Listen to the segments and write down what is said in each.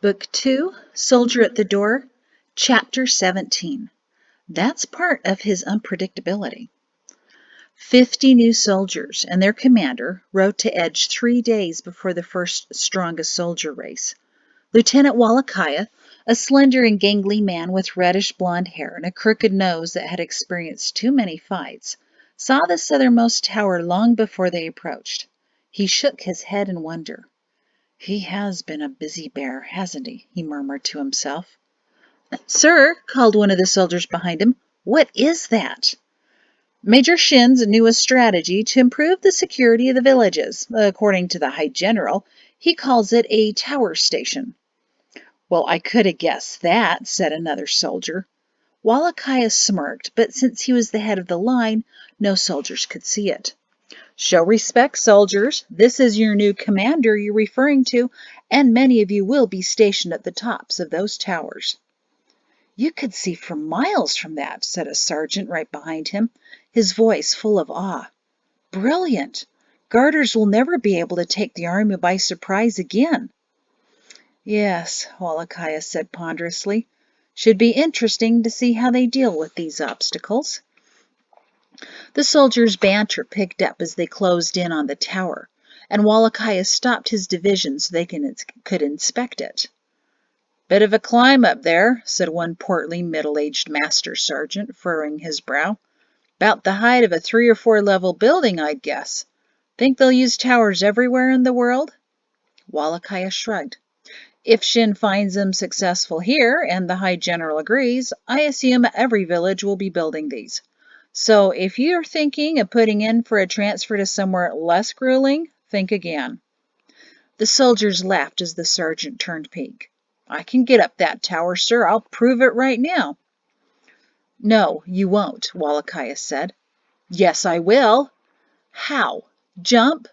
Book 2, Soldier at the Door, Chapter 17. That's part of his unpredictability. 50 new soldiers and their commander rode to Edge 3 days before the first strongest soldier race. Lieutenant Wallachia, a slender and gangly man with reddish blonde hair and a crooked nose that had experienced too many fights, saw the southernmost tower long before they approached. He shook his head in wonder. "He has been a busy bear, hasn't he?" he murmured to himself. "Sir," called one of the soldiers behind him, "what is that?" "Major Shin's newest strategy to improve the security of the villages. According to the High General, he calls it a tower station." "Well, I could have guessed that," said another soldier. Wallachia smirked, but since he was the head of the line, no soldiers could see it. "Show respect, soldiers. This is your new commander you're referring to, and many of you will be stationed at the tops of those towers." "You could see for miles from that," said a sergeant right behind him, his voice full of awe. "Brilliant! Garters will never be able to take the army by surprise again." "Yes," Wallachia said ponderously. "Should be interesting to see how they deal with these obstacles." The soldiers' banter picked up as they closed in on the tower, and Wallachia stopped his division so they could inspect it. "Bit of a climb up there," said one portly, middle-aged master sergeant, furrowing his brow. "About the height of a 3 or 4 level building, I'd guess. Think they'll use towers everywhere in the world?" Wallachia shrugged. "If Shin finds them successful here, and the High General agrees, I assume every village will be building these. So if you're thinking of putting in for a transfer to somewhere less grueling, think again." The soldiers laughed as the sergeant turned pink. "I can get up that tower, sir. I'll prove it right now." "No, you won't," Wallachia said. "Yes, I will." "How? Jump?"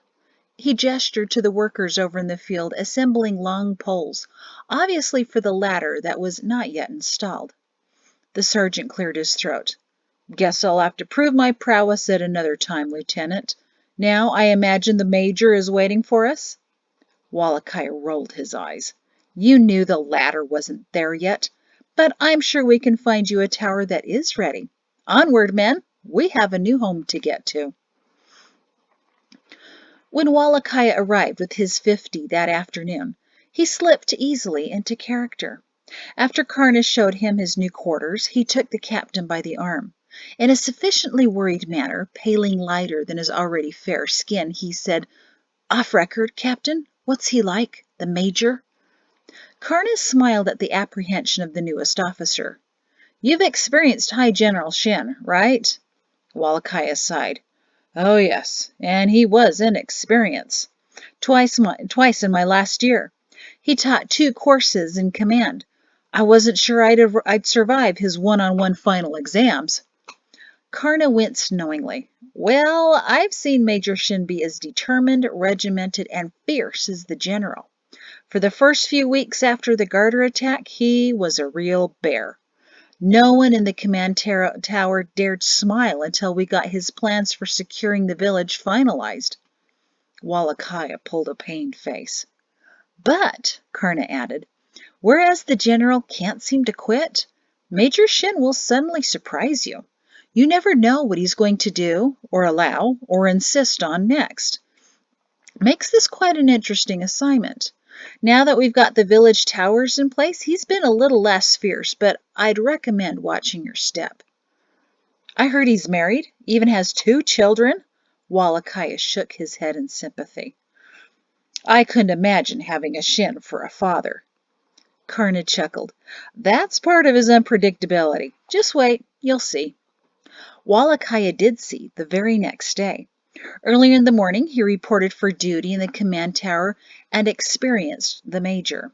He gestured to the workers over in the field assembling long poles, obviously for the ladder that was not yet installed. The sergeant cleared his throat. "Guess I'll have to prove my prowess at another time, Lieutenant. Now, I imagine the Major is waiting for us?" Wallachia rolled his eyes. "You knew the ladder wasn't there yet, but I'm sure we can find you a tower that is ready. Onward, men! We have a new home to get to." When Wallachia arrived with his 50 that afternoon, he slipped easily into character. After Karna showed him his new quarters, he took the captain by the arm. In a sufficiently worried manner, paling lighter than his already fair skin, he said, "Off record, Captain, what's he like, the Major?" Karna smiled at the apprehension of the newest officer. "You've experienced High General Shin, right?" Wallachia sighed. "Oh, yes, and he was inexperienced. Twice in my last year. He taught 2 courses in command. I wasn't sure I'd survive his one-on-one final exams." Karna winced knowingly. "Well, I've seen Major Shin be as determined, regimented, and fierce as the general. For the first few weeks after the Garter attack, he was a real bear. No one in the command tower dared smile until we got his plans for securing the village finalized." Wallachia pulled a pained face. "But," Karna added, "whereas the general can't seem to quit, Major Shin will suddenly surprise you. You never know what he's going to do, or allow, or insist on next. Makes this quite an interesting assignment. Now that we've got the village towers in place, he's been a little less fierce, but I'd recommend watching your step." "I heard he's married, even has 2 children." Wallachia shook his head in sympathy. "I couldn't imagine having a Shin for a father." Karna chuckled. "That's part of his unpredictability. Just wait, you'll see." Wallachia did see the very next day. Earlier in the morning, he reported for duty in the command tower and experienced the Major.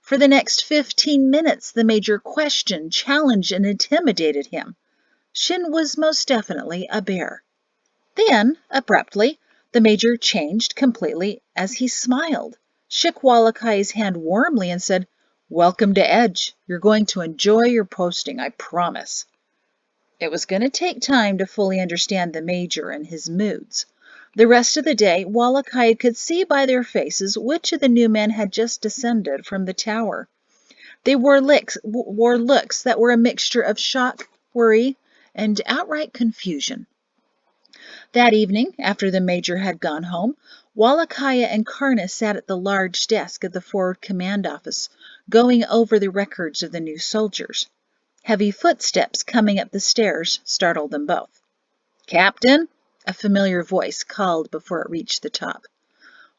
For the next 15 minutes, the Major questioned, challenged, and intimidated him. Shin was most definitely a bear. Then, abruptly, the Major changed completely as he smiled, shook Wallachia's hand warmly, and said, "Welcome to Edge. You're going to enjoy your posting, I promise." It was going to take time to fully understand the Major and his moods, The rest of the day, Wallachia could see by their faces which of the new men had just descended from the tower. They wore looks that were a mixture of shock, worry, and outright confusion. That evening, after the major had gone home, Wallachia and Karna sat at the large desk of the forward command office, going over the records of the new soldiers. Heavy footsteps coming up the stairs startled them both. "Captain?" a familiar voice called before it reached the top.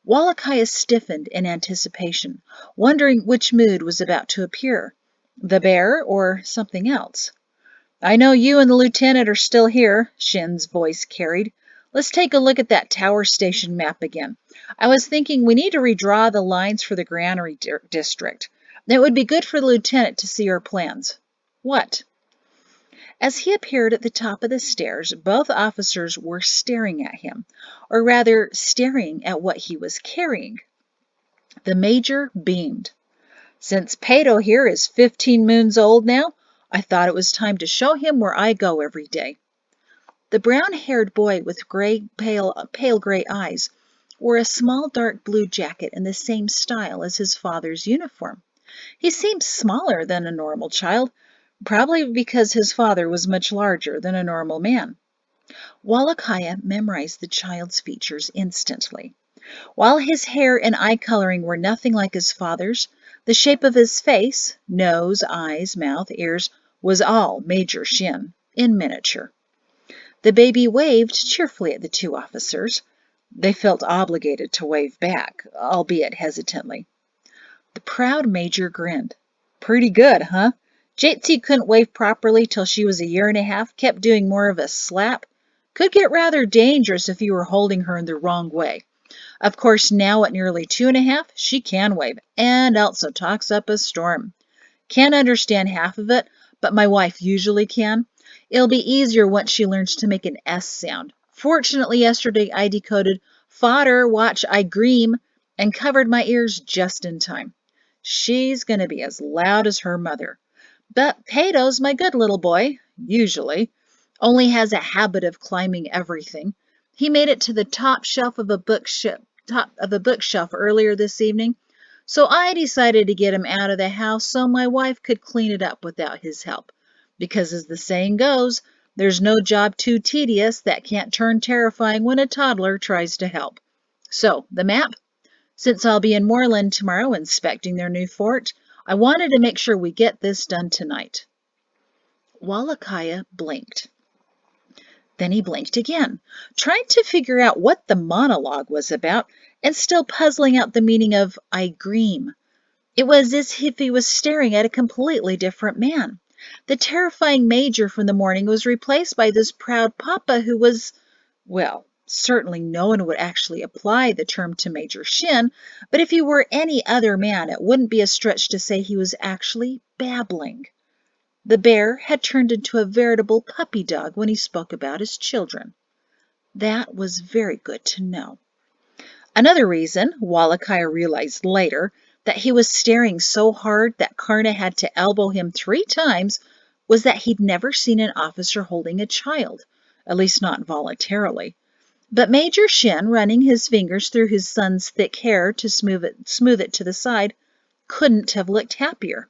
Wallachia stiffened in anticipation, wondering which mood was about to appear, the bear or something else. "I know you and the lieutenant are still here," Shin's voice carried. "Let's take a look at that tower station map again. I was thinking we need to redraw the lines for the granary district. It would be good for the lieutenant to see our plans." "What?" As he appeared at the top of the stairs, both officers were staring at him, or rather staring at what he was carrying. The major beamed. "Since Peto here is 15 moons old now, I thought it was time to show him where I go every day." The brown-haired boy with pale gray eyes wore a small dark blue jacket in the same style as his father's uniform. He seemed smaller than a normal child, probably because his father was much larger than a normal man. Wallachia memorized the child's features instantly. While his hair and eye coloring were nothing like his father's, the shape of his face, nose, eyes, mouth, ears, was all Major Shin, in miniature. The baby waved cheerfully at the two officers. They felt obligated to wave back, albeit hesitantly. The proud major grinned. "Pretty good, huh? Jatesy couldn't wave properly till she was a year and a half, kept doing more of a slap. Could get rather dangerous if you were holding her in the wrong way. Of course, now at nearly 2.5, she can wave, and also talks up a storm. Can't understand half of it, but my wife usually can. It'll be easier once she learns to make an S sound. Fortunately, yesterday I decoded 'Fodder, watch, I gream,' and covered my ears just in time. She's going to be as loud as her mother. But Peto's my good little boy, usually. Only has a habit of climbing everything. He made it to the top of a bookshelf earlier this evening, so I decided to get him out of the house so my wife could clean it up without his help. Because as the saying goes, there's no job too tedious that can't turn terrifying when a toddler tries to help. So, the map? Since I'll be in Moreland tomorrow inspecting their new fort, I wanted to make sure we get this done tonight." Wallachia blinked. Then he blinked again, trying to figure out what the monologue was about and still puzzling out the meaning of "I gream." It was as if he was staring at a completely different man. The terrifying major from the morning was replaced by this proud papa who was, well, certainly no one would actually apply the term to Major Shin, but if he were any other man, it wouldn't be a stretch to say he was actually babbling. The bear had turned into a veritable puppy dog when he spoke about his children. That was very good to know. Another reason, Wallachia realized later, that he was staring so hard that Karna had to elbow him 3 times was that he'd never seen an officer holding a child, at least not voluntarily. But Major Shin, running his fingers through his son's thick hair to smooth it to the side, couldn't have looked happier.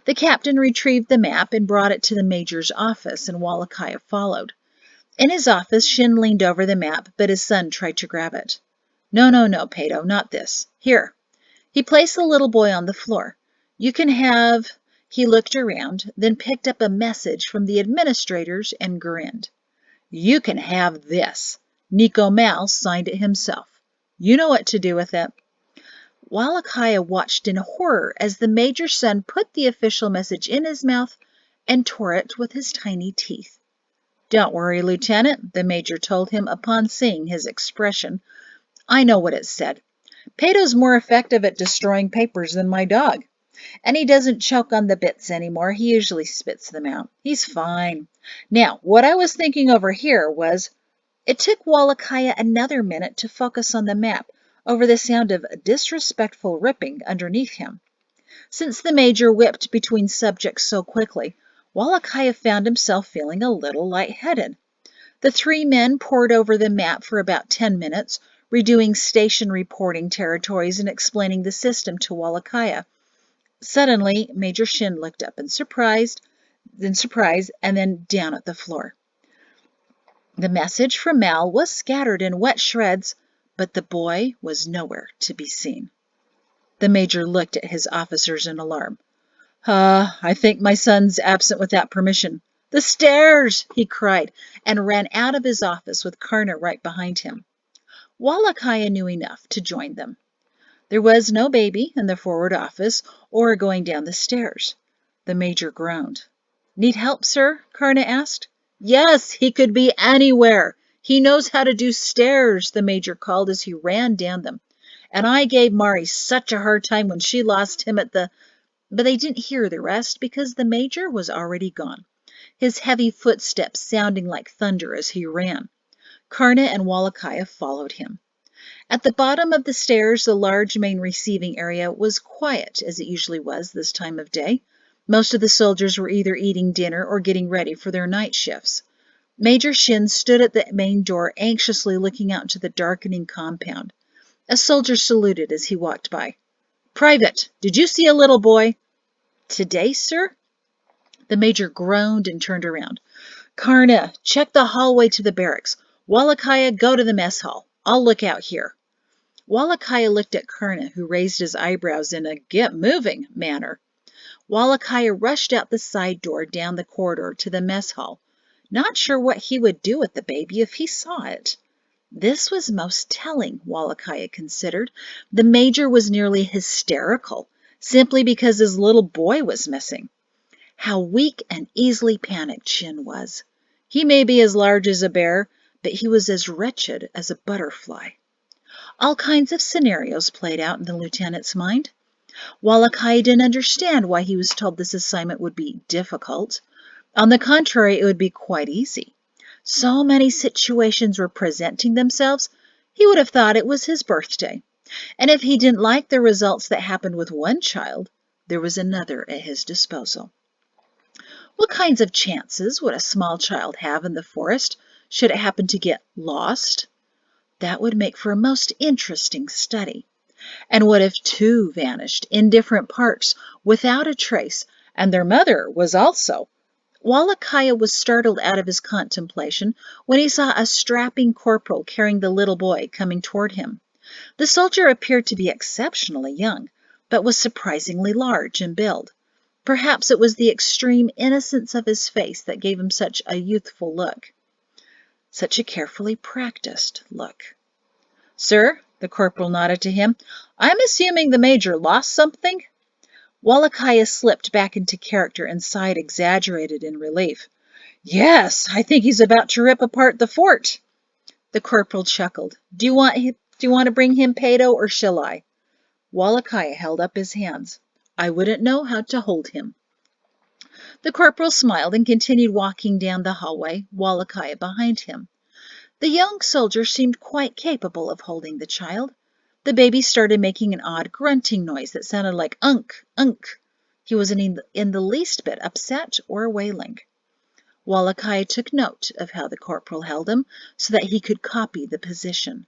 The captain retrieved the map and brought it to the major's office, and Wallachia followed. In his office, Shin leaned over the map, but his son tried to grab it. No, Peto, not this. Here." He placed the little boy on the floor. "You can have—" He looked around, then picked up a message from the administrators and grinned. "You can have this. Nico Mal signed it himself. You know what to do with it." Wallachia watched in horror as the major's son put the official message in his mouth and tore it with his tiny teeth. "Don't worry, Lieutenant," the major told him upon seeing his expression. "I know what it said. Peto's more effective at destroying papers than my dog. And he doesn't choke on the bits anymore. He usually spits them out. He's fine. Now, what I was thinking over here was—" It took Wallachia another minute to focus on the map over the sound of disrespectful ripping underneath him. Since the major whipped between subjects so quickly, Wallachia found himself feeling a little lightheaded. The three men pored over the map for about 10 minutes, redoing station reporting territories and explaining the system to Wallachia. Suddenly, Major Shin looked up in surprise, and then down at the floor. The message from Mal was scattered in wet shreds, but the boy was nowhere to be seen. The major looked at his officers in alarm. I think my son's absent without permission. The stairs, he cried, and ran out of his office with Karna right behind him. Wallachia knew enough to join them. There was no baby in the forward office or going down the stairs. The major groaned. Need help, sir? Karna asked. Yes, he could be anywhere. He knows how to do stairs, the major called as he ran down them. And I gave Mari such a hard time when she lost him at the... But they didn't hear the rest because the major was already gone, his heavy footsteps sounding like thunder as he ran. Karna and Wallachia followed him. At the bottom of the stairs, the large main receiving area was quiet, as it usually was this time of day. Most of the soldiers were either eating dinner or getting ready for their night shifts. Major Shin stood at the main door, anxiously looking out into the darkening compound. A soldier saluted as he walked by. Private, did you see a little boy? Today, sir? The major groaned and turned around. Karna, check the hallway to the barracks. Wallachia, go to the mess hall. I'll look out here. Wallachia looked at Karna, who raised his eyebrows in a get-moving manner. Wallachia rushed out the side door down the corridor to the mess hall, not sure what he would do with the baby if he saw it. This was most telling, Wallachia considered. The major was nearly hysterical, simply because his little boy was missing. How weak and easily panicked Shin was. He may be as large as a bear, but he was as wretched as a butterfly. All kinds of scenarios played out in the lieutenant's mind. Wallachia didn't understand why he was told this assignment would be difficult. On the contrary, it would be quite easy. So many situations were presenting themselves, he would have thought it was his birthday. And if he didn't like the results that happened with one child, there was another at his disposal. What kinds of chances would a small child have in the forest should it happen to get lost? That would make for a most interesting study. And what if two vanished in different parts without a trace, and their mother was also? Wallachia was startled out of his contemplation when he saw a strapping corporal carrying the little boy coming toward him. The soldier appeared to be exceptionally young, but was surprisingly large in build. Perhaps it was the extreme innocence of his face that gave him such a youthful look, such a carefully practiced look. Sir, the corporal nodded to him. I'm assuming the major lost something? Wallachia slipped back into character and sighed, exaggerated in relief. Yes, I think he's about to rip apart the fort. The corporal chuckled. Do you want to bring him Peto, or shall I? Wallachia held up his hands. I wouldn't know how to hold him. The corporal smiled and continued walking down the hallway, Wallachia behind him. The young soldier seemed quite capable of holding the child. The baby started making an odd grunting noise that sounded like unk, unk. He wasn't in the least bit upset or wailing. Wallachia took note of how the corporal held him so that he could copy the position.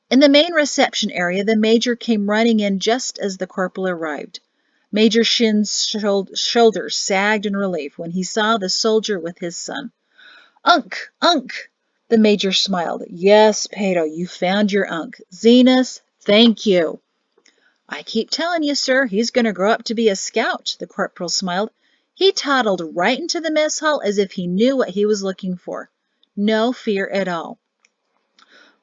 In the main reception area, the major came running in just as the corporal arrived. Major Shin's shoulders sagged in relief when he saw the soldier with his son. Unk, unk! The major smiled. Yes, Peto, you found your unk. Zenas, thank you. I keep telling you, sir, he's going to grow up to be a scout, the corporal smiled. He toddled right into the mess hall as if he knew what he was looking for. No fear at all.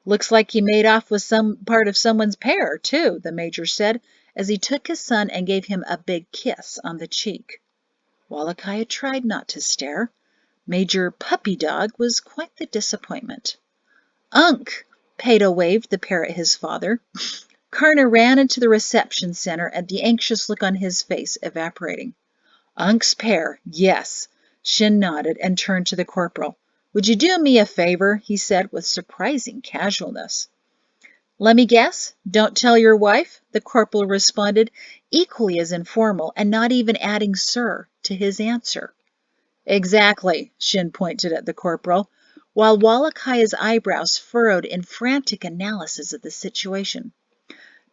Looks like he made off with some part of someone's pear, too, the major said, as he took his son and gave him a big kiss on the cheek. Wallachia tried not to stare. Major Puppy Dog was quite the disappointment. Unk! Peto waved the pear at his father. Karna ran into the reception center and the anxious look on his face evaporating. Unk's pear, yes. Shin nodded and turned to the corporal. Would you do me a favor? He said with surprising casualness. Let me guess. Don't tell your wife, the corporal responded, equally as informal and not even adding sir to his answer. Exactly, Shin pointed at the corporal. while Wallachai's eyebrows furrowed in frantic analysis of the situation.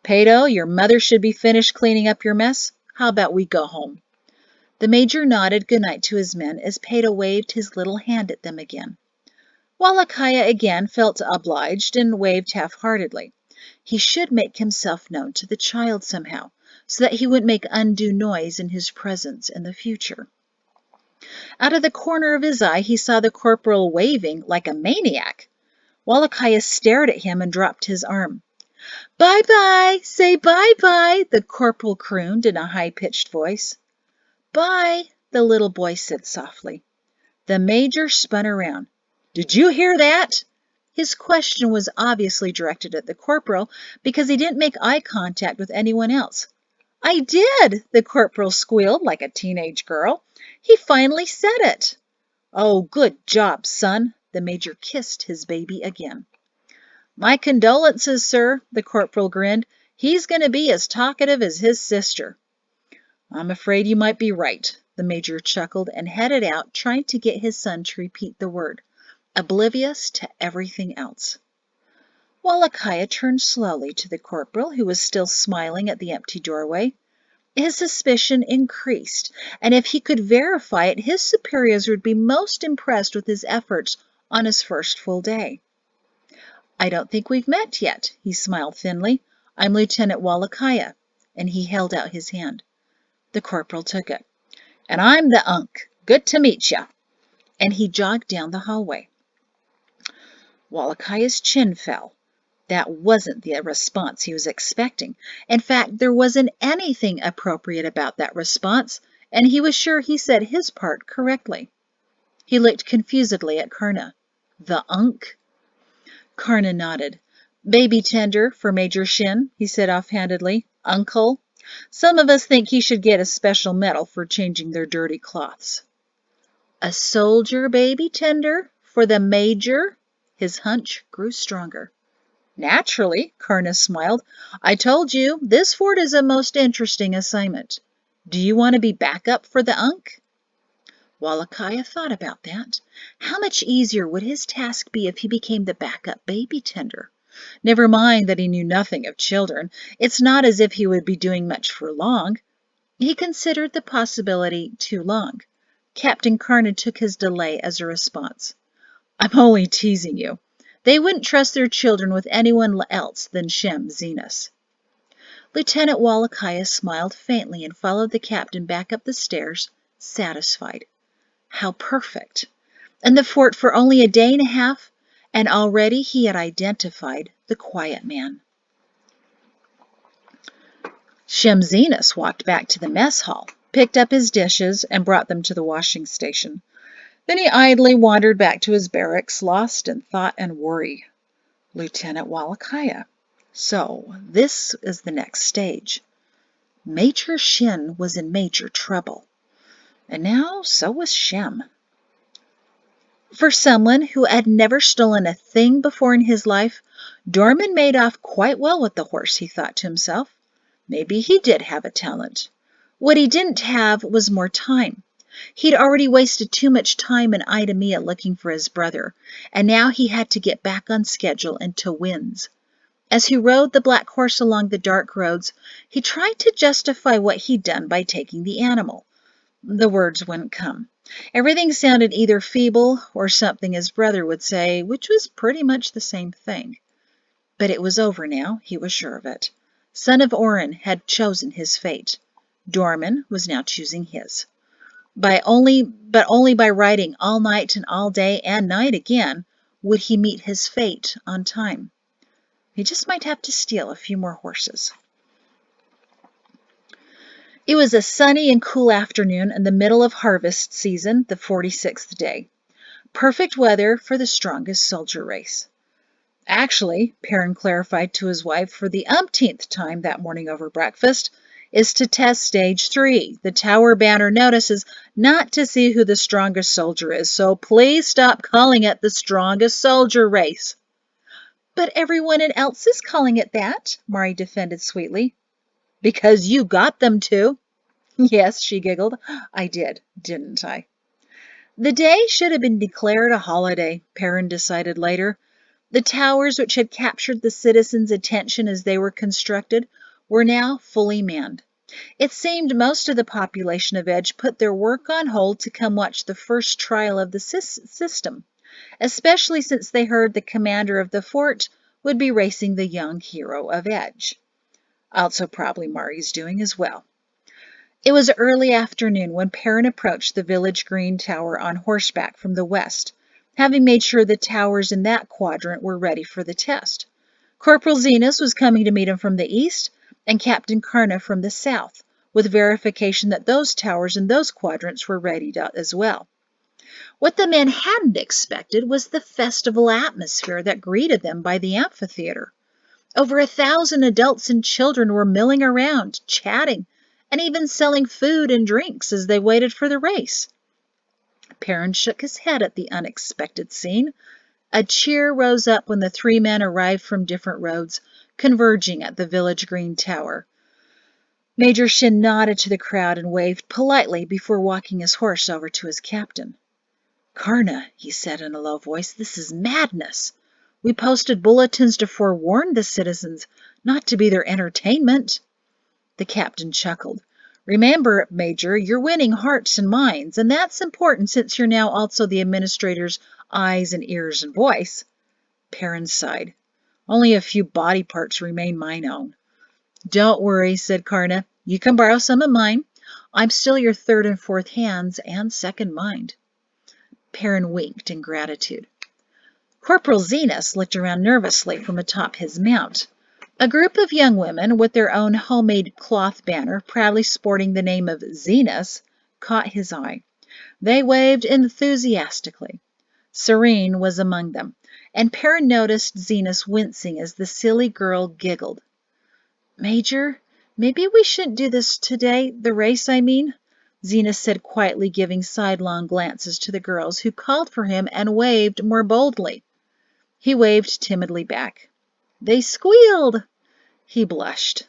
"Peto, your mother should be finished cleaning up your mess. How about we go home?" The major nodded goodnight to his men as Peto waved his little hand at them again. Wallachia again felt obliged and waved half-heartedly. He should make himself known to the child somehow, so that he wouldn't make undue noise in his presence in the future. Out of the corner of his eye, he saw the corporal waving like a maniac. Wallachia stared at him and dropped his arm. "Bye-bye! Say bye-bye!" the corporal crooned in a high-pitched voice. "Bye!" the little boy said softly. The major spun around. "Did you hear that?" His question was obviously directed at the corporal because he didn't make eye contact with anyone else. "I did," the corporal squealed like a teenage girl. "He finally said it." "Oh, good job, son." The major kissed his baby again. "My condolences, sir," the corporal grinned. "He's going to be as talkative as his sister." "I'm afraid you might be right," the major chuckled and headed out, trying to get his son to repeat the word, oblivious to everything else. Wallachia turned slowly to the corporal, who was still smiling at the empty doorway. His suspicion increased, and if he could verify it, his superiors would be most impressed with his efforts on his first full day. "I don't think we've met yet," he smiled thinly. "I'm Lieutenant Wallachia," and he held out his hand. The corporal took it. "And I'm the Unk. Good to meet ya." And he jogged down the hallway. Wallachia's chin fell. That wasn't the response he was expecting. In fact, there wasn't anything appropriate about that response, and he was sure he said his part correctly. He looked confusedly at Karna. "The Unk?" Karna nodded. "Baby tender for Major Shin," he said offhandedly. "Uncle. Some of us think he should get a special medal for changing their dirty cloths." "A soldier baby tender for the major?" His hunch grew stronger. "Naturally," Karna smiled. "I told you, this fort is a most interesting assignment. Do you want to be backup for the Unk?" Wallachia thought about that. How much easier would his task be if he became the backup baby tender? Never mind that he knew nothing of children. It's not as if he would be doing much for long. He considered the possibility too long. Captain Karna took his delay as a response. "I'm only teasing you. They wouldn't trust their children with anyone else than Shem Zenas." Lieutenant Wallachia smiled faintly and followed the captain back up the stairs, satisfied. How perfect! In the fort for only a day and a half, and already he had identified the quiet man. Shem Zenas walked back to the mess hall, picked up his dishes, and brought them to the washing station. Then he idly wandered back to his barracks, lost in thought and worry. Lieutenant Wallachia. So this is the next stage. Major Shin was in major trouble. And now so was Shem. For someone who had never stolen a thing before in his life, Dorman made off quite well with the horse, he thought to himself. Maybe he did have a talent. What he didn't have was more time. He'd already wasted too much time in Idemia looking for his brother, and now he had to get back on schedule and to wins. As he rode the black horse along the dark roads, he tried to justify what he'd done by taking the animal. The words wouldn't come. Everything sounded either feeble or something his brother would say, which was pretty much the same thing. But it was over now, he was sure of it. Son of Orin had chosen his fate. Dorman was now choosing his. But only by riding all night and all day and night again would he meet his fate on time. He just might have to steal a few more horses. It was a sunny and cool afternoon in the middle of harvest season, the 46th day. Perfect weather for the strongest soldier race. Actually, Perrin clarified to his wife for the umpteenth time that morning over breakfast, is to test stage 3. The tower banner notices not to see who the strongest soldier is, so please stop calling it the strongest soldier race. But everyone else is calling it that, Mari defended sweetly. Because you got them to. Yes, she giggled. I did, didn't I? The day should have been declared a holiday, Perrin decided later. The towers, which had captured the citizens' attention as they were constructed, were now fully manned. It seemed most of the population of Edge put their work on hold to come watch the first trial of the system, especially since they heard the commander of the fort would be racing the young hero of Edge. Also probably Mari's doing as well. It was early afternoon when Perrin approached the village green tower on horseback from the west, having made sure the towers in that quadrant were ready for the test. Corporal Zenas was coming to meet him from the east, and Captain Karna from the south, with verification that those towers in those quadrants were ready as well. What the men hadn't expected was the festival atmosphere that greeted them by the amphitheater. Over 1,000 adults and children were milling around, chatting, and even selling food and drinks as they waited for the race. Perrin shook his head at the unexpected scene. A cheer rose up when the three men arrived from different roads, converging at the village green tower. Major Shin nodded to the crowd and waved politely before walking his horse over to his captain. "Karna," he said in a low voice, "this is madness. We posted bulletins to forewarn the citizens, not to be their entertainment." The captain chuckled. "Remember, Major, you're winning hearts and minds, and that's important since you're now also the administrator's eyes and ears and voice." Perrin sighed. "Only a few body parts remain mine own." "Don't worry," said Karna. "You can borrow some of mine. I'm still your third and fourth hands and second mind." Perrin winked in gratitude. Corporal Zenas looked around nervously from atop his mount. A group of young women with their own homemade cloth banner, proudly sporting the name of Zenas, caught his eye. They waved enthusiastically. Serene was among them, and Perrin noticed Zenas wincing as the silly girl giggled. "Major, maybe we shouldn't do this today, the race, I mean," Zenas said quietly, giving sidelong glances to the girls who called for him and waved more boldly. He waved timidly back. "They squealed." He blushed.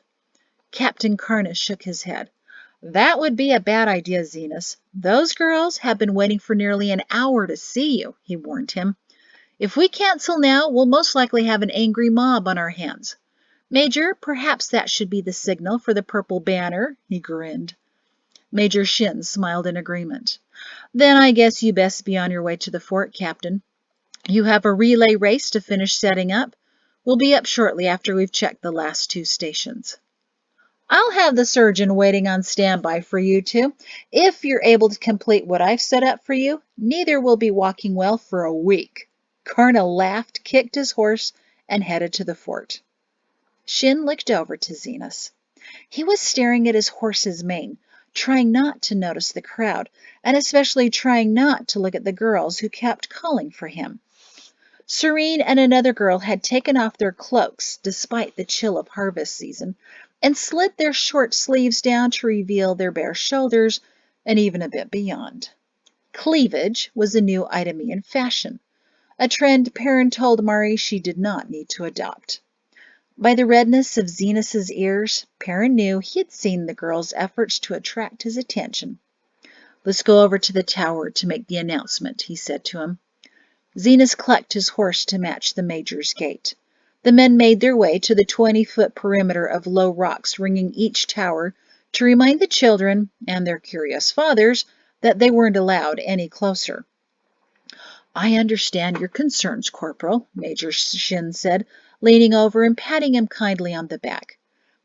Captain Karna shook his head. "That would be a bad idea, Zenas. Those girls have been waiting for nearly an hour to see you," he warned him. "If we cancel now, we'll most likely have an angry mob on our hands. Major, perhaps that should be the signal for the purple banner," he grinned. Major Shin smiled in agreement. "Then I guess you best be on your way to the fort, Captain. You have a relay race to finish setting up. We'll be up shortly after we've checked the last 2 stations." "I'll have the surgeon waiting on standby for you two. If you're able to complete what I've set up for you, neither will be walking well for a week." Karna laughed, kicked his horse, and headed to the fort. Shin looked over to Zenas. He was staring at his horse's mane, trying not to notice the crowd, and especially trying not to look at the girls who kept calling for him. Serene and another girl had taken off their cloaks, despite the chill of harvest season, and slid their short sleeves down to reveal their bare shoulders and even a bit beyond. Cleavage was a new item in fashion, a trend Perrin told Mari she did not need to adopt. By the redness of Zenas's ears, Perrin knew he had seen the girl's efforts to attract his attention. "Let's go over to the tower to make the announcement," he said to him. Zenas clucked his horse to match the major's gait. The men made their way to the 20-foot perimeter of low rocks ringing each tower to remind the children and their curious fathers that they weren't allowed any closer. "I understand your concerns, Corporal," Major Shin said, leaning over and patting him kindly on the back.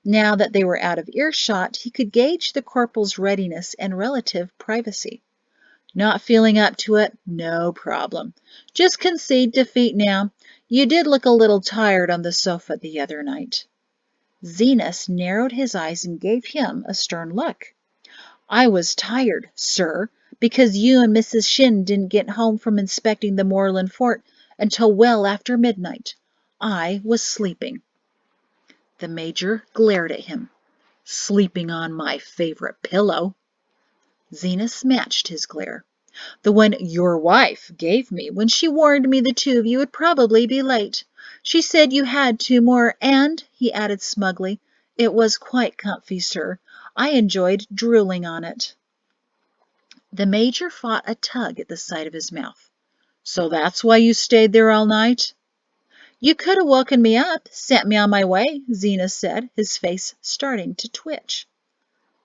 Now that they were out of earshot, he could gauge the corporal's readiness and relative privacy. "Not feeling up to it? No problem. Just concede defeat now. You did look a little tired on the sofa the other night." Zenas narrowed his eyes and gave him a stern look. "I was tired, sir, because you and Mrs. Shin didn't get home from inspecting the Moorland fort until well after midnight. I was sleeping." The major glared at him. "Sleeping on my favorite pillow." Zenas matched his glare. "The one your wife gave me when she warned me the 2 of you would probably be late. She said you had 2 more, and," he added smugly, "it was quite comfy, sir. I enjoyed drooling on it." The Major fought a tug at the side of his mouth. "So that's why you stayed there all night?" "You could have woken me up, sent me on my way," Zenas said, his face starting to twitch.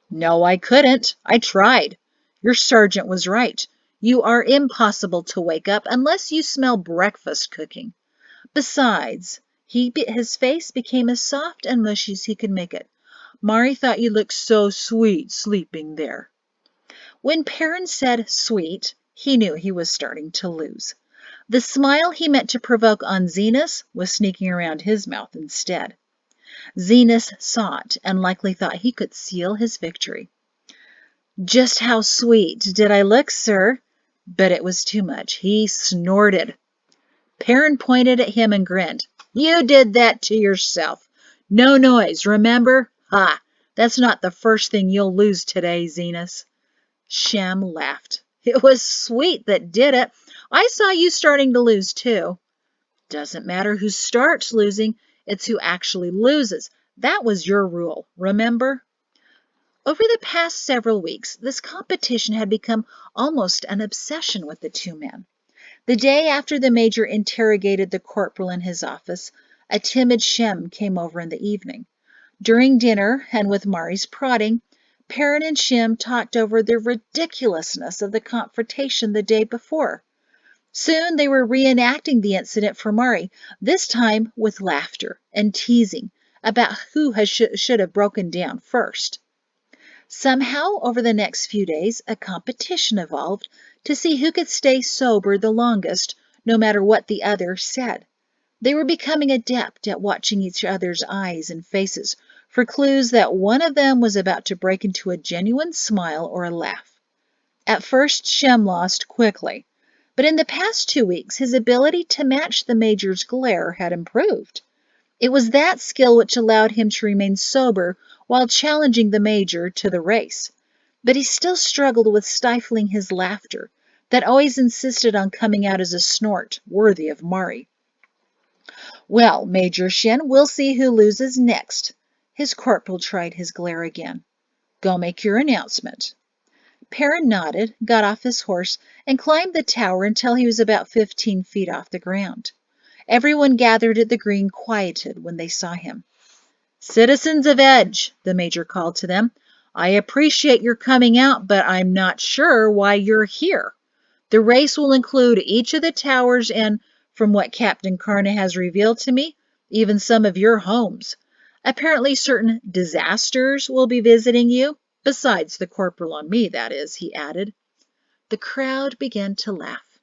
"No, I couldn't. I tried. Your sergeant was right. You are impossible to wake up unless you smell breakfast cooking. Besides," his face became as soft and mushy as he could make it, "Mari thought you looked so sweet sleeping there." When Perrin said "sweet," he knew he was starting to lose. The smile he meant to provoke on Zenas was sneaking around his mouth instead. Zenas saw it and likely thought he could seal his victory. "Just how sweet did I look, sir?" But it was too much. He snorted. Perrin pointed at him and grinned. "You did that to yourself. No noise, remember? Ha! That's not the first thing you'll lose today, Zenas." Shem laughed. "It was sweet that did it. I saw you starting to lose, too." "Doesn't matter who starts losing, it's who actually loses. That was your rule, remember?" Over the past several weeks, this competition had become almost an obsession with the two men. The day after the Major interrogated the corporal in his office, a timid Shem came over in the evening. During dinner, and with Mari's prodding, Perrin and Shem talked over the ridiculousness of the confrontation the day before. Soon they were reenacting the incident for Mari, this time with laughter and teasing about who should have broken down first. Somehow, over the next few days, a competition evolved to see who could stay sober the longest, no matter what the other said. They were becoming adept at watching each other's eyes and faces for clues that one of them was about to break into a genuine smile or a laugh. At first, Shem lost quickly, but in the past 2 weeks, his ability to match the Major's glare had improved. It was that skill which allowed him to remain sober while challenging the Major to the race. But he still struggled with stifling his laughter that always insisted on coming out as a snort worthy of Mari. "Well, Major Shin, we'll see who loses next." His corporal tried his glare again. "Go make your announcement." Perrin nodded, got off his horse, and climbed the tower until he was about 15 feet off the ground. Everyone gathered at the green quieted when they saw him. "Citizens of Edge," the Major called to them, "I appreciate your coming out, but I'm not sure why you're here. The race will include each of the towers and, from what Captain Carna has revealed to me, even some of your homes. Apparently certain disasters will be visiting you, besides the corporal and me, that is," he added. The crowd began to laugh.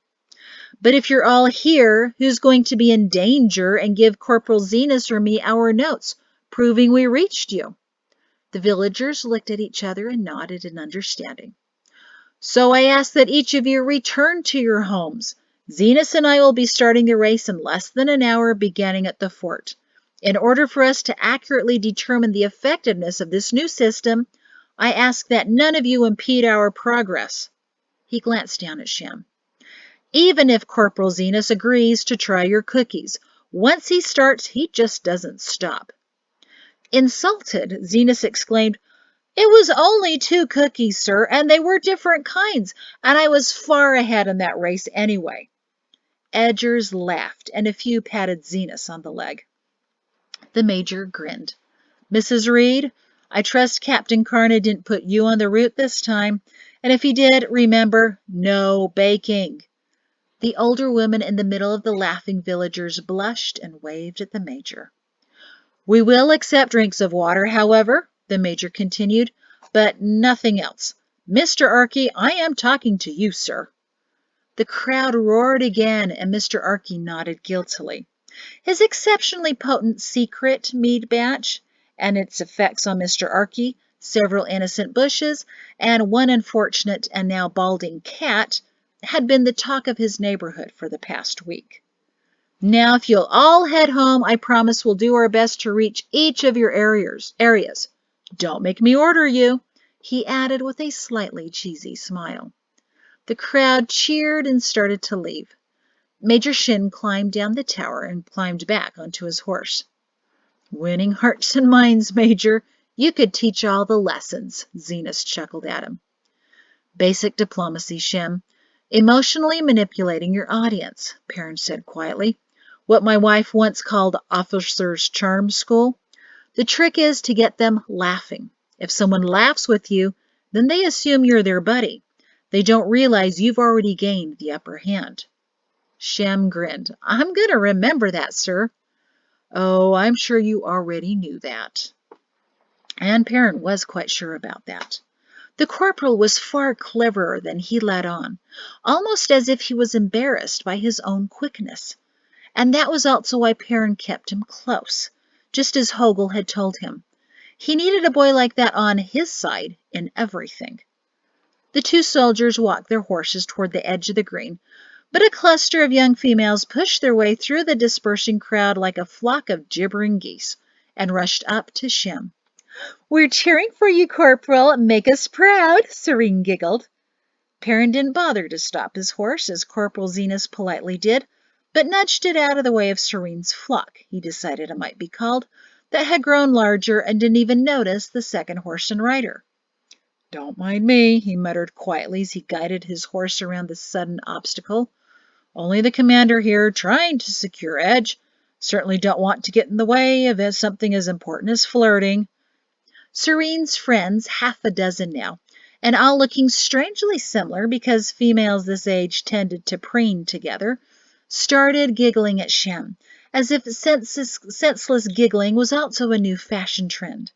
"But if you're all here, who's going to be in danger and give Corporal Zenas or me our notes, proving we reached you?" The villagers looked at each other and nodded in understanding. "So I ask that each of you return to your homes. Zenas and I will be starting the race in less than an hour, beginning at the fort. In order for us to accurately determine the effectiveness of this new system, I ask that none of you impede our progress." He glanced down at Shem. "Even if Corporal Zenas agrees to try your cookies, once he starts, he just doesn't stop." Insulted, Zenas exclaimed, "It was only 2 cookies, sir, and they were different kinds, and I was far ahead in that race anyway." Edgers laughed, and a few patted Zenas on the leg. The Major grinned. "Mrs. Reed, I trust Captain Carna didn't put you on the route this time, and if he did, remember, no baking." The older woman in the middle of the laughing villagers blushed and waved at the Major. "We will accept drinks of water, however," the Major continued, "but nothing else. Mr. Archie, I am talking to you, sir." The crowd roared again, and Mr. Archie nodded guiltily. His exceptionally potent secret mead batch and its effects on Mr. Archie, several innocent bushes, and one unfortunate and now balding cat had been the talk of his neighborhood for the past week. "Now, if you'll all head home, I promise we'll do our best to reach each of your areas. Don't make me order you," he added with a slightly cheesy smile. The crowd cheered and started to leave. Major Shin climbed down the tower and climbed back onto his horse. "Winning hearts and minds, Major. You could teach all the lessons," Zenas chuckled at him. Basic diplomacy, Shem. Emotionally manipulating your audience, Perrin said quietly. What my wife once called officer's charm school. The trick is to get them laughing. If someone laughs with you, then they assume you're their buddy. They don't realize you've already gained the upper hand. Shem grinned. I'm going to remember that, sir. Oh, I'm sure you already knew that. And Perrin was quite sure about that. The corporal was far cleverer than he let on, almost as if he was embarrassed by his own quickness. And that was also why Perrin kept him close, just as Hogel had told him. He needed a boy like that on his side in everything. The two soldiers walked their horses toward the edge of the green, but a cluster of young females pushed their way through the dispersing crowd like a flock of gibbering geese and rushed up to Shem. We're cheering for you, Corporal. Make us proud, Serene giggled. Perrin didn't bother to stop his horse, as Corporal Zenas politely did, but nudged it out of the way of Serene's flock, he decided it might be called, that had grown larger and didn't even notice the second horse and rider. Don't mind me, he muttered quietly as he guided his horse around the sudden obstacle. Only the commander here, trying to secure edge. Certainly don't want to get in the way of something as important as flirting. Serene's friends, half a dozen now, and all looking strangely similar because females this age tended to preen together, started giggling at Shem, as if senseless giggling was also a new fashion trend.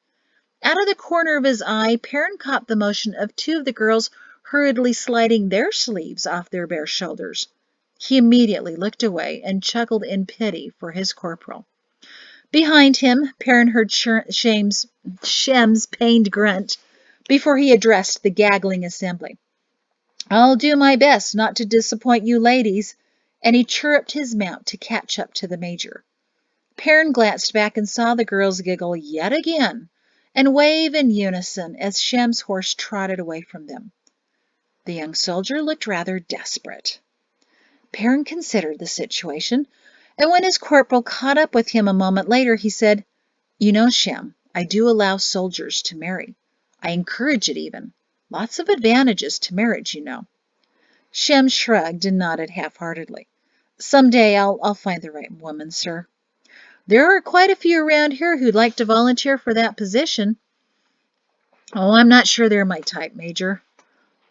Out of the corner of his eye, Perrin caught the motion of two of the girls hurriedly sliding their sleeves off their bare shoulders. He immediately looked away and chuckled in pity for his corporal. Behind him, Perrin heard Shem's pained grunt before he addressed the gaggling assembly. I'll do my best not to disappoint you ladies, and he chirruped his mount to catch up to the major. Perrin glanced back and saw the girls giggle yet again and wave in unison as Shem's horse trotted away from them. The young soldier looked rather desperate. Perrin considered the situation, and when his corporal caught up with him a moment later, he said, You know, Shem, I do allow soldiers to marry. I encourage it even. Lots of advantages to marriage, you know. Shem shrugged and nodded half-heartedly. Someday I'll find the right woman, sir. There are quite a few around here who'd like to volunteer for that position. Oh, I'm not sure they're my type, Major.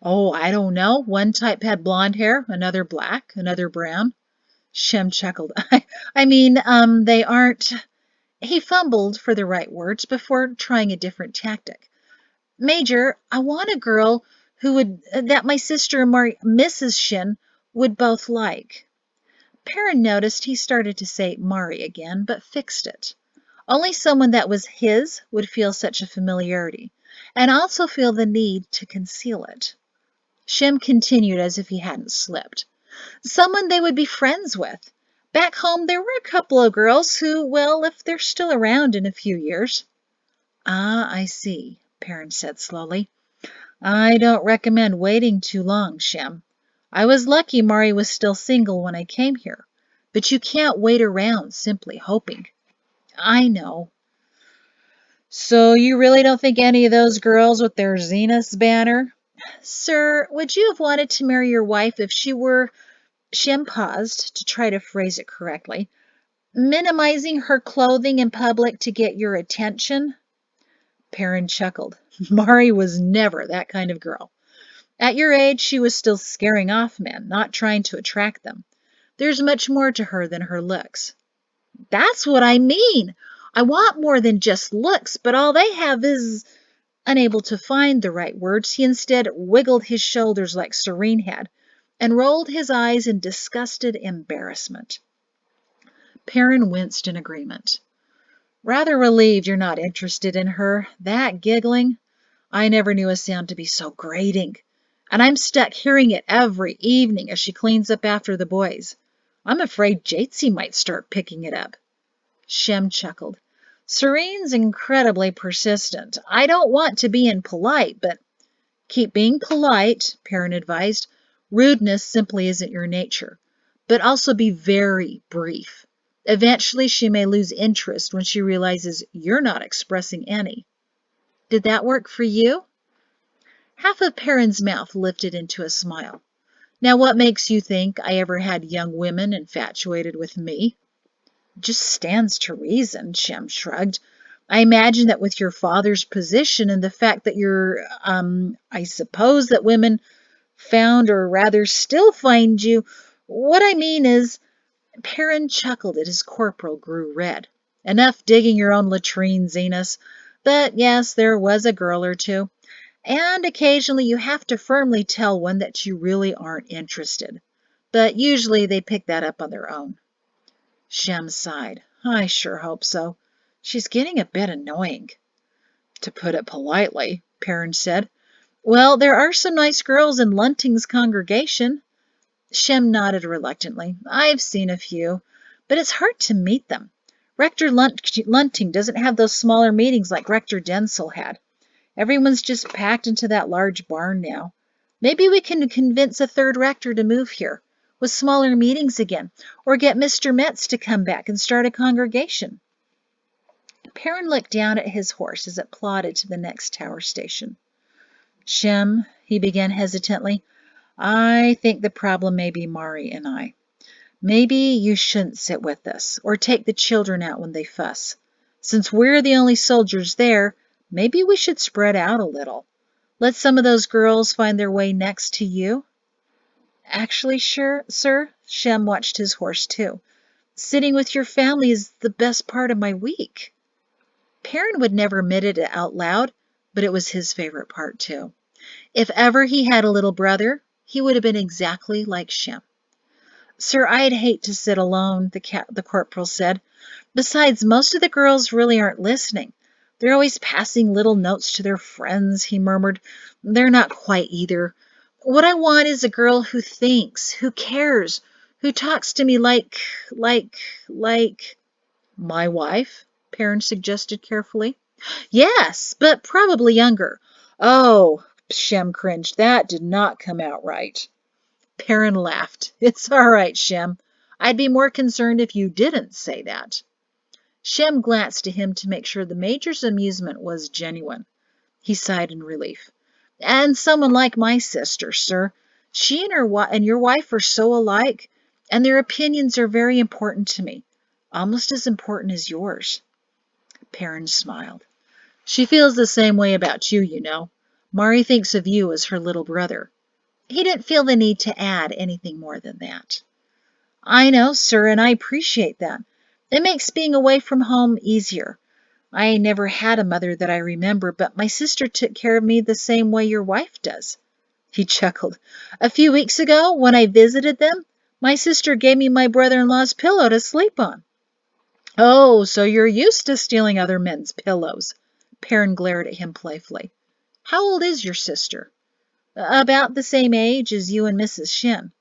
Oh, I don't know. One type had blonde hair, another black, another brown. Shem chuckled. I mean, they aren't... He fumbled for the right words before trying a different tactic. Major, I want a girl that my sister and Mrs. Shin would both like. Perrin noticed he started to say Mari again, but fixed it. Only someone that was his would feel such a familiarity, and also feel the need to conceal it. Shem continued as if he hadn't slipped. Someone they would be friends with. Back home there were a couple of girls who, well, if they're still around in a few years. Ah, I see, Perrin said slowly. I don't recommend waiting too long, Shem. I was lucky Mari was still single when I came here, but you can't wait around simply hoping. I know. So you really don't think any of those girls with their Zenith's banner? Sir, would you have wanted to marry your wife if she were... Shem paused to try to phrase it correctly. Minimizing her clothing in public to get your attention? Perrin chuckled. Mari was never that kind of girl. At your age, she was still scaring off men, not trying to attract them. There's much more to her than her looks. That's what I mean. I want more than just looks, but all they have is... Unable to find the right words, he instead wiggled his shoulders like Serene had, and rolled his eyes in disgusted embarrassment. Perrin winced in agreement. Rather relieved you're not interested in her. That giggling, I never knew a sound to be so grating. And I'm stuck hearing it every evening as she cleans up after the boys. I'm afraid Jatesy might start picking it up. Shem chuckled. Serene's incredibly persistent. I don't want to be impolite, but... Keep being polite, Perrin advised. Rudeness simply isn't your nature. But also be very brief. Eventually she may lose interest when she realizes you're not expressing any. Did that work for you? Half of Perrin's mouth lifted into a smile. Now what makes you think I ever had young women infatuated with me? Just stands to reason, Shem shrugged. I imagine that with your father's position and the fact that I suppose that women found, or rather still find you. What I mean is, Perrin chuckled as his corporal grew red. Enough digging your own latrine, Zenas. But yes, there was a girl or two. And occasionally you have to firmly tell one that you really aren't interested. But usually they pick that up on their own. Shem sighed. I sure hope so. She's getting a bit annoying. To put it politely, Perrin said. Well, there are some nice girls in Lunting's congregation. Shem nodded reluctantly. I've seen a few, but it's hard to meet them. Rector Lunting doesn't have those smaller meetings like Rector Densel had. Everyone's just packed into that large barn now. Maybe we can convince a third rector to move here, with smaller meetings again, or get Mr. Metz to come back and start a congregation. Perrin looked down at his horse as it plodded to the next tower station. Shem, he began hesitantly, I think the problem may be Mari and I. Maybe you shouldn't sit with us, or take the children out when they fuss. Since we're the only soldiers there, maybe we should spread out a little. Let some of those girls find their way next to you. Actually, sure, sir, Shem watched his horse too. Sitting with your family is the best part of my week. Perrin would never admit it out loud, but it was his favorite part too. If ever he had a little brother, he would have been exactly like Shem. Sir, I'd hate to sit alone, the corporal said. Besides, most of the girls really aren't listening. They're always passing little notes to their friends, he murmured. They're not quite either. What I want is a girl who thinks, who cares, who talks to me like... My wife, Perrin suggested carefully. Yes, but probably younger. Oh, Shem cringed. That did not come out right. Perrin laughed. It's all right, Shem. I'd be more concerned if you didn't say that. Shem glanced to him to make sure the Major's amusement was genuine. He sighed in relief. And someone like my sister, sir. She and your wife are so alike, and their opinions are very important to me. Almost as important as yours. Perrin smiled. She feels the same way about you, you know. Mari thinks of you as her little brother. He didn't feel the need to add anything more than that. I know, sir, and I appreciate that. It makes being away from home easier. I never had a mother that I remember, but my sister took care of me the same way your wife does. He chuckled. A few weeks ago, when I visited them, my sister gave me my brother-in-law's pillow to sleep on. Oh, so you're used to stealing other men's pillows. Perrin glared at him playfully. How old is your sister? About the same age as you and Mrs. Shin.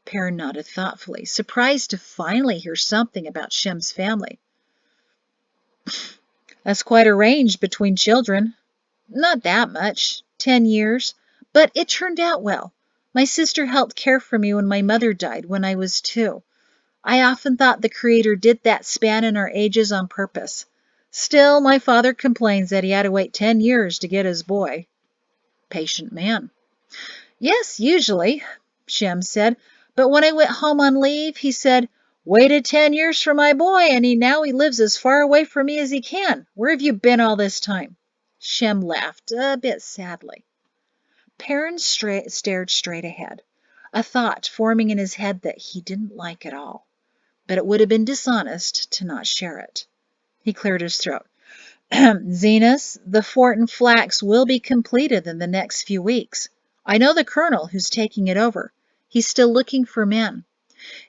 Perrin nodded thoughtfully, surprised to finally hear something about Shem's family. That's quite a range between children. Not that much, 10 years, but it turned out well. My sister helped care for me when my mother died when I was 2. I often thought the Creator did that span in our ages on purpose. Still, my father complains that he had to wait 10 years to get his boy. Patient man. Yes, usually, Shem said, but when I went home on leave, he said, waited 10 years for my boy, and now he lives as far away from me as he can. Where have you been all this time? Shem laughed, a bit sadly. Perrin stared straight ahead, a thought forming in his head that he didn't like at all, but it would have been dishonest to not share it. He cleared his throat. Zenas, the fort and flax will be completed in the next few weeks. I know the colonel who's taking it over. He's still looking for men.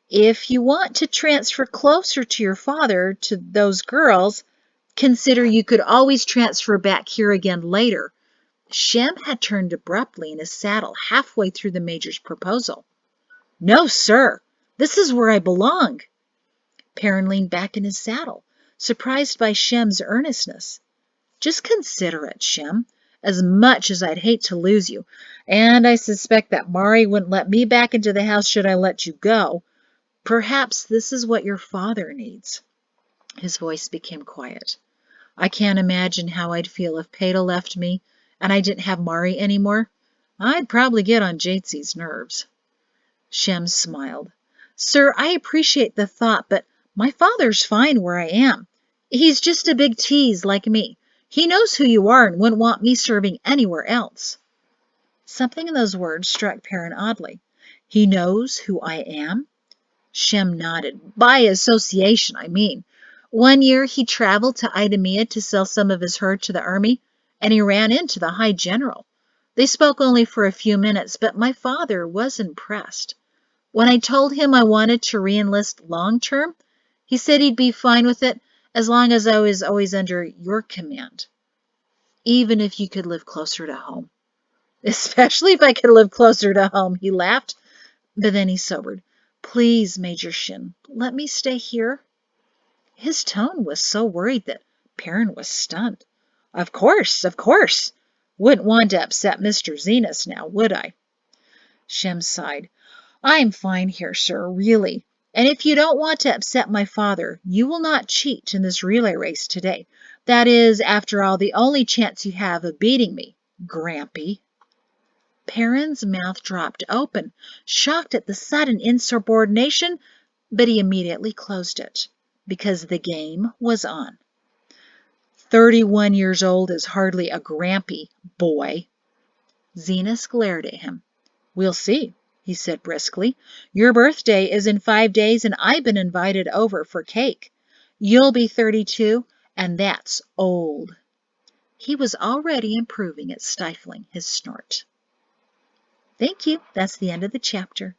If you want to transfer closer to your father, to those girls, consider you could always transfer back here again later. Shem had turned abruptly in his saddle halfway through the Major's proposal. No, sir. This is where I belong. Perrin leaned back in his saddle, surprised by Shem's earnestness. Just consider it, Shem, as much as I'd hate to lose you, and I suspect that Mari wouldn't let me back into the house should I let you go. Perhaps this is what your father needs. His voice became quiet. I can't imagine how I'd feel if Peto left me and I didn't have Mari anymore, I'd probably get on Jatesy's nerves. Shem smiled. Sir, I appreciate the thought, but my father's fine where I am. He's just a big tease like me. He knows who you are and wouldn't want me serving anywhere else. Something in those words struck Perrin oddly. He knows who I am? Shem nodded. By association, I mean. One year he traveled to Idumea to sell some of his herd to the army, and he ran into the High General. They spoke only for a few minutes, but my father was impressed. When I told him I wanted to re-enlist long-term, he said he'd be fine with it as long as I was always under your command. Even if you could live closer to home. Especially if I could live closer to home, he laughed. But then he sobered. Please, Major Shin, let me stay here. His tone was so worried that Perrin was stunned. Of course, of course. Wouldn't want to upset Mr. Zenas now, would I? Shem sighed. I'm fine here, sir, really. And if you don't want to upset my father, you will not cheat in this relay race today. That is, after all, the only chance you have of beating me, Grampy. Perrin's mouth dropped open, shocked at the sudden insubordination, but he immediately closed it, because the game was on. 31 years old is hardly a Grampy, boy. Zenas glared at him. We'll see, he said briskly. Your birthday is in 5 days, and I've been invited over for cake. You'll be 32, and that's old. He was already improving at stifling his snort. Thank you. That's the end of the chapter.